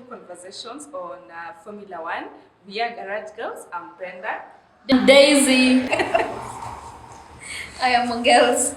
conversations on Formula One. We are Garage Girls. I'm Brenda. Daisy. I am girls.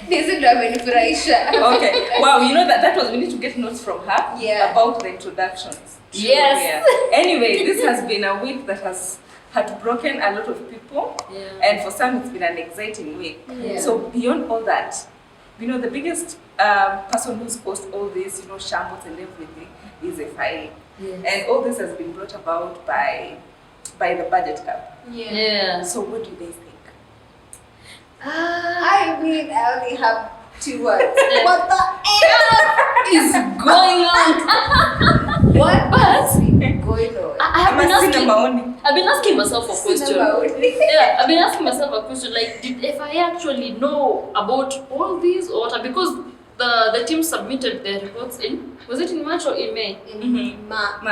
Daisy ndo amenifurahisha. Okay. Wow, you know that was, we need to get notes from her about the introductions. Yes. Yeah. Anyway, this has been a week that has heartbroken a lot of people. Yeah. And for some, it's been an exciting week. Yeah. So beyond all that, the biggest person who's caused all this, shambles and everything is FIA. Yes. And all this has been brought about by the budget cap. Yeah. So what do you guys think? I mean, I only have 2 words. What the hell is going on? What is going on? I've been asking myself a question. Yeah, I've been asking myself a question. Like, did FIA actually know about all these or what? Because the team submitted their reports was it in March or in May? In March.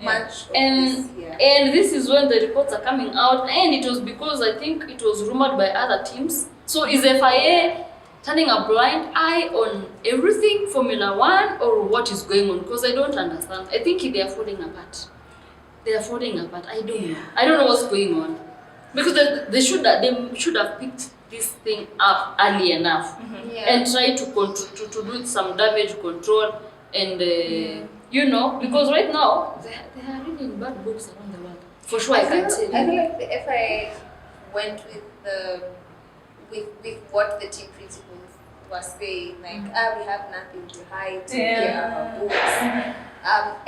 March. And this is when the reports are coming out, and it was because I think it was rumored by other teams. So is FIA turning a blind eye on everything Formula One, or what is going on? Because I don't understand. I think they are falling apart. I don't know. I don't know what's going on, because they should have picked this thing up early enough and try to do some damage control and. Because right now they are reading bad books around the world. For sure, I can tell you. I feel like the FIA went with what the team principals were saying, like, we have nothing to hide. Here are our books.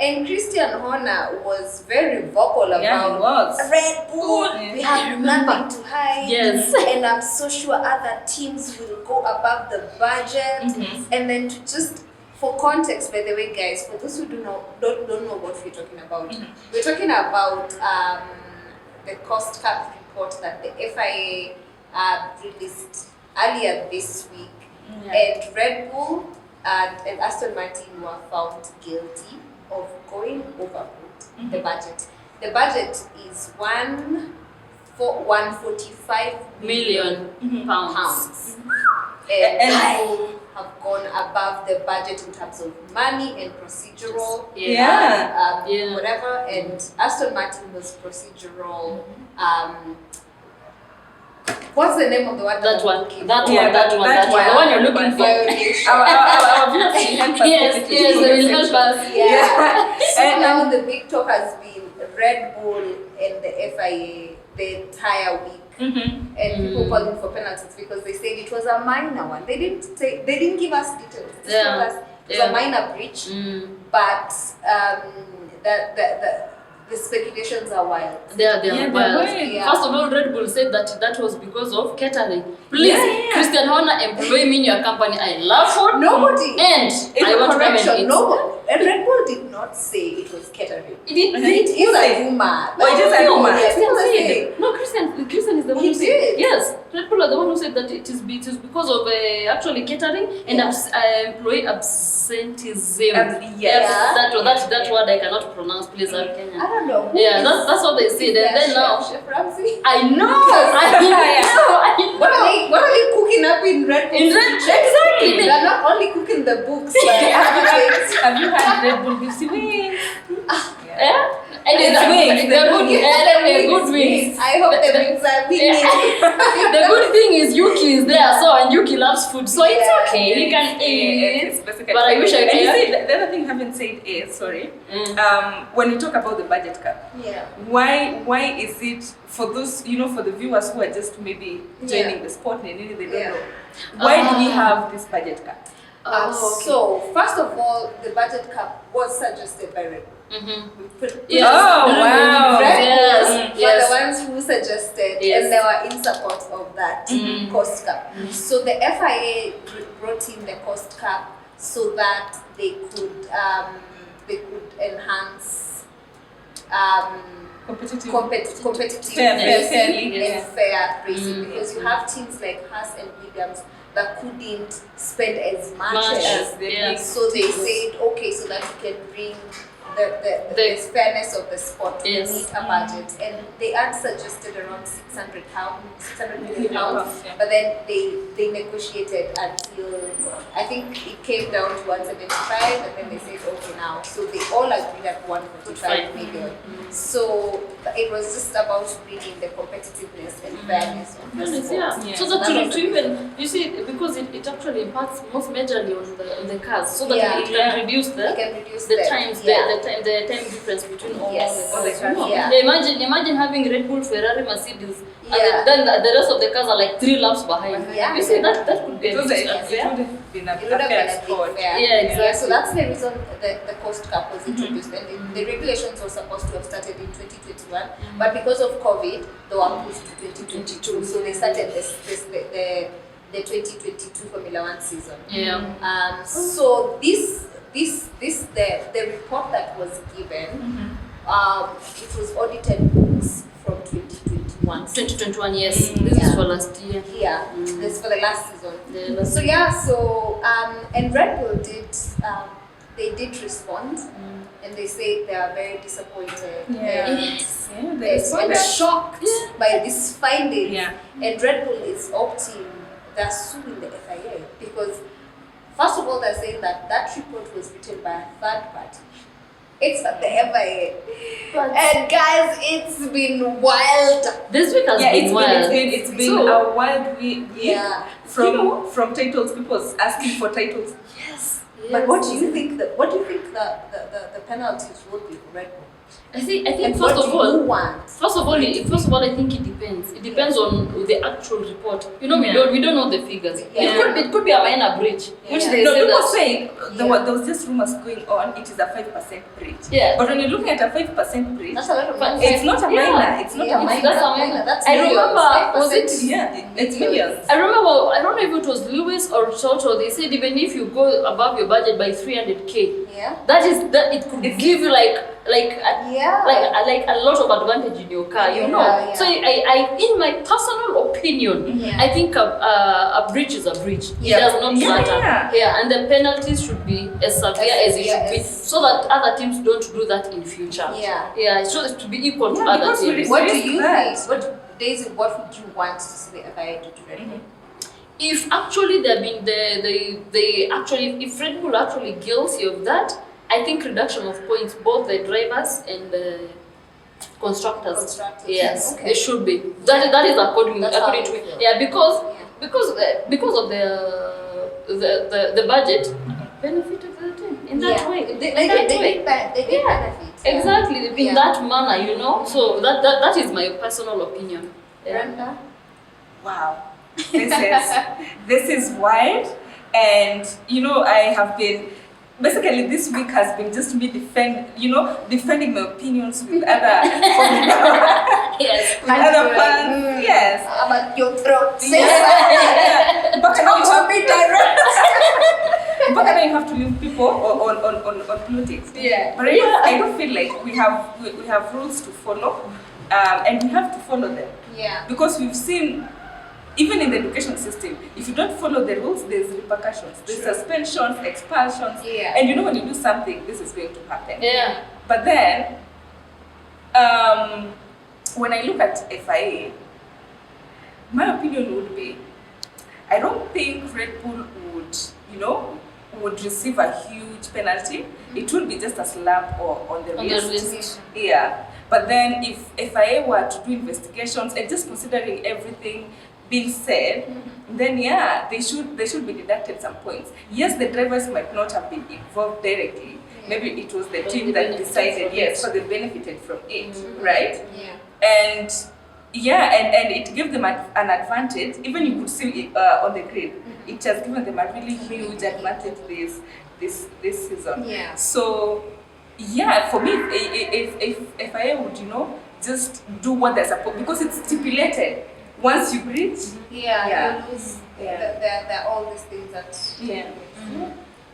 And Christian Horner was very vocal about Red Bull. We have nothing to hide. Yes. And I'm so sure other teams will go above the budget. And then to just. For context, by the way, guys, for those who don't know what we're talking about, we're talking about the cost cap report that the FIA released earlier this week, and Red Bull and Aston Martin were found guilty of going overboard the budget. The budget is 145 million pounds. And have gone above the budget in terms of money and procedural whatever, and Aston Martin was procedural. What's the name of the one? That one. The one you're looking for. Yes, they will help us. Yeah. So now the big talk has been Red Bull and the FIA the entire week. And people calling for penalties because they said it was a minor one. They didn't give us details. They told us it was a minor breach, but the speculations are wild. They are wild. First of all, Red Bull said that was because of catering. Please, Christian Horner, employ me in your company. I love food. Nobody. And I want to come and eat. No, and Red Bull did not say it was catering. It is a rumor. It is a rumor. No, Christian is the one who said. Yes, Red Bull are the one who said that it is because of actually catering and employee absenteism. That word I cannot pronounce. Please, I don't know. Yeah, that's what they said. And then now, Chef Ramsay? I know. What are they cooking up in Red Bull? Exactly. They're not only cooking the books, but have you had Red Bull Gypsy wings? And they're good wings. I hope the wings are winning. The good thing is Yuki is there, and Yuki loves food, so it's okay. He can eat. But I wish I could. The other thing I haven't said is, when you talk about the budget cap, why is it for those, for the viewers who are just maybe joining the sport and they don't know, why do we have this budget cap? So, first of all, the budget cap was suggested by Red Bull. Wow. Red Bull were the ones who suggested, and they were in support of that cost cap. So the FIA brought in the cost cap so that they could enhance competitive racing and fair racing, because you have teams like Haas and Williams that couldn't spend as much as they did. So they said, okay, so that we can bring the fairness of the sport to Yes. meet a budget, and they had suggested around 600 million pounds, Yeah. but then they negotiated until I think it came down to 175, and then they said okay now, so they all agreed at 145 million. So it was just about bringing the competitiveness and fairness of the Yes, sport. yeah. Yeah. So that That was to the even, you see, because it actually impacts most majorly on the cars, so that Yeah. it can reduce You the can reduce the times, yeah. the time difference between all Yes. the cars. All the cars. Yeah. Imagine having Red Bull, Ferrari, Mercedes, Yeah. and then the rest of the cars are like 3 laps behind. Yeah. You see, that could be It a would bit have unfair. been a It would have fair been a sport. big fair. Yeah, exactly. So that's the reason the cost cap was introduced, and the regulations were supposed to have started in 2021, but because of COVID, they were pushed to 2022. So they started the 2022 Formula One season. Yeah. So the report that was given, it was audited books from 2021. 2021, yes. Mm. This Yeah. is for last year. Yeah, this is for the last season. The last So yeah, and Red Bull they did respond, and they say they are very disappointed. Yeah. And Yes. Yeah, they they're responded. shocked by this finding. Yeah. And Red Bull is opting, they're suing the FIA because, first of all, they're saying that report was written by a third party. It's not the FIA. But- And guys, it's been wild. This week has Yeah, been it's wild. been So- a wild week. Yeah. From titles, people asking for titles. Yes. But what do you think the penalties would be for Red Bull? I think And first what of do you all, want? First of all, I think it depends. It depends on the actual report. You know, Yeah. we don't know the figures. Yeah. It could be a minor breach, which Yeah. they No, say people that. say Yeah. there was just rumors going on. It is a 5% breach. Yeah. But when you're looking at a 5% breach, That's a lot of But money. it's not a Yeah. minor. It's not Yeah, a minor. That's a minor. That's I millions. remember, 5% was it- Yeah, it's millions. I remember, I don't know if it was Lewis or Toto, they said even if you go above your budget by 300k, Yeah. that it could give you like Yeah. like a lot of advantage in your car, you know. Yeah, yeah. So I in my personal opinion, Yeah. I think a breach is a breach. Yeah. It does not Yeah, matter. yeah. And the penalties should be as severe as it should be, so that other teams don't do that in future. Yeah. Yeah, it should be equal to Yeah, other because we teams. What do Risk you that. think? Daisy, what would you want to see the FIA do to Red Bull? If actually they're being they actually if Red Bull are actually guilty of that, I think reduction of points, both the drivers and the constructors. Constructors. Yes, Okay. they should be. That is according That's how according you to feel. yeah because Yeah. because of the budget benefited the team in that Yeah. way. They In that way. did benefit. Yeah. Exactly in Yeah. that manner, you know. So that is my personal opinion. Yeah. Brenda? Wow, this is wild, and you know I have been basically this week has been just me defending my opinions with other Yes. with other fans. Yes. About your throat. Say Yeah. But now you something. have to be direct. But now you have to leave people on politics. Yeah. But I don't feel like we have rules to follow, and we have to follow them. Yeah. Because we've seen, even in the education system, if you don't follow the rules, there's repercussions. There's suspensions, expulsions. Yeah. And you know when you do something, this is going to happen. Yeah. But then, when I look at FIA, my opinion would be, I don't think Red Bull would receive a huge penalty. It would be just a slap or on the On the wrist. wrist. Yeah. But then if FIA were to do investigations and just considering everything being said, then yeah, they should be deducted some points. Yes, the drivers might not have been involved directly. Yeah. Maybe it was the But team they that benefited decided, from yes, it. so they benefited from it, right? Yeah. And yeah, and it gave them an advantage. Even you could see it on the grid. It has given them a really huge advantage this season. Yeah. So yeah, for me, if FIA would just do what they're supposed, because it's stipulated. Once you breach, Yeah. Yeah. You lose. Yeah. There are all these things that. yeah.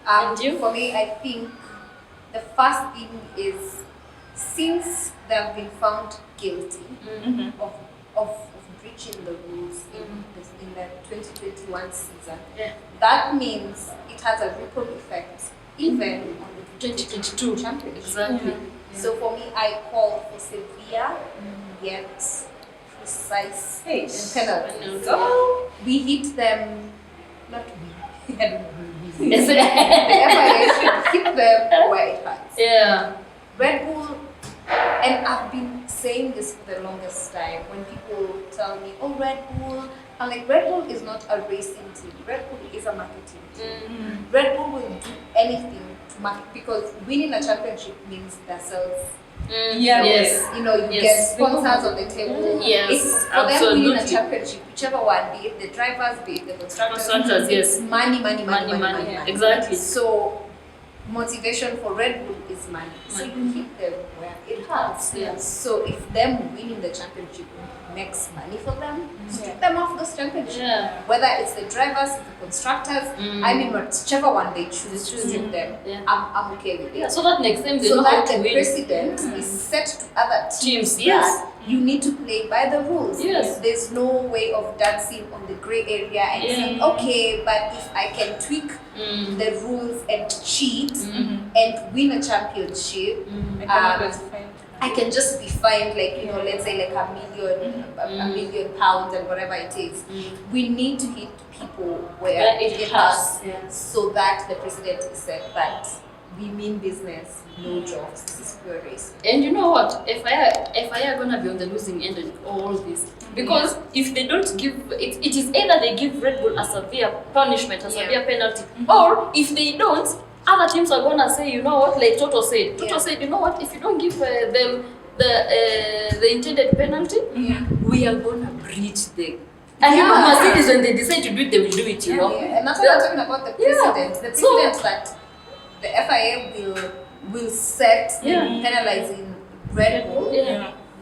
And you? For me, I think the first thing is, since they have been found guilty Mm-hmm. of breaching the rules in the 2021 season, Yeah. that means it has a ripple effect even on the 2022 championship. exactly. So for me, I call for severe yet precise Hey. penalties. So, We hit them, not we. I don't know who we. Yes. The FIA should hit them where it hurts. Yeah. Red Bull, and I've been saying this for the longest time. When people tell me, "Oh, Red Bull," I'm like, Red Bull is not a racing team. Red Bull is a marketing team. Red Bull will do anything to market because winning a championship means themselves. yeah, Yes. You know, you Yes. get sponsors on the table. Yes, It's for them winning a absolutely. championship, whichever one, be it the drivers, be it the constructors. Constructors, yes. It's money, money, money, money, money, yeah. money. Exactly. So motivation for Red Bull is money. So you hit them where it hurts. Yes. So if them winning the championship makes money for them, strip them off those championships. Yeah. Whether it's the drivers, the constructors, I mean whichever one they choose to strip them, Yeah. I'm okay with it. Yeah, so that next time they So know how that to the win. precedent is set to other teams. Teams, yes. That you need to play by the rules. Yes. There's no way of dancing on the gray area and Yeah. saying, okay, but if I can tweak the rules and cheat and win a championship, I cannot justify. I can just be fined like, you know, let's say like a million pounds and whatever it is. We need to hit people where Where it it hurts. hurts so that the president is said that we mean business, no jobs. This is pure race. And you know what? FIA are gonna be on the losing end in all this. Because if they don't give it is either they give Red Bull a severe punishment, a severe penalty, or if they don't, other teams are gonna say, you know what, like Toto said. Toto said, you know what, if you don't give them the intended penalty, we are gonna breach them. And you know, Mercedes, when they decide to do it, they will do it, you know. Yeah. And that's what I'm talking about the president. The So- president that the FIA will set penalizing Red Bull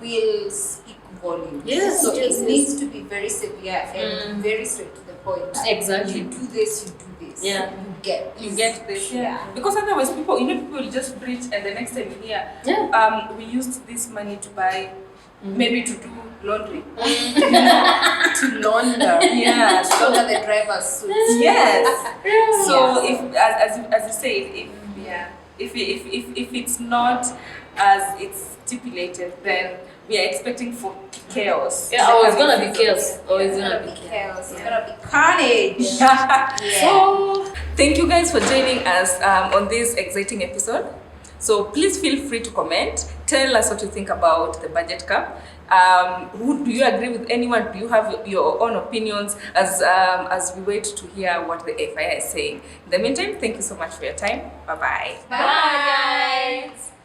will speak volumes. Yes, So yes, it needs to be very severe and very straight to the point. Exactly. You do this, you do this. Yeah. You get this. Yeah. Because otherwise people will just breach and the next time you hear, we used this money to buy, maybe to do laundry. To launder. Yeah. To launder the driver's suits. Yes. So Yes. if, as you say, if it's not as it's stipulated, then we are expecting for chaos. Yeah, oh, it's gonna be chaos. Oh, it's gonna be chaos. It's gonna be carnage. So, thank you guys for joining us on this exciting episode. So please feel free to comment. Tell us what you think about the Budget Cup. Who do you agree with anyone? Do you have your own opinions as we wait to hear what the FIA is saying? In the meantime, thank you so much for your time. Bye-bye. Bye, guys.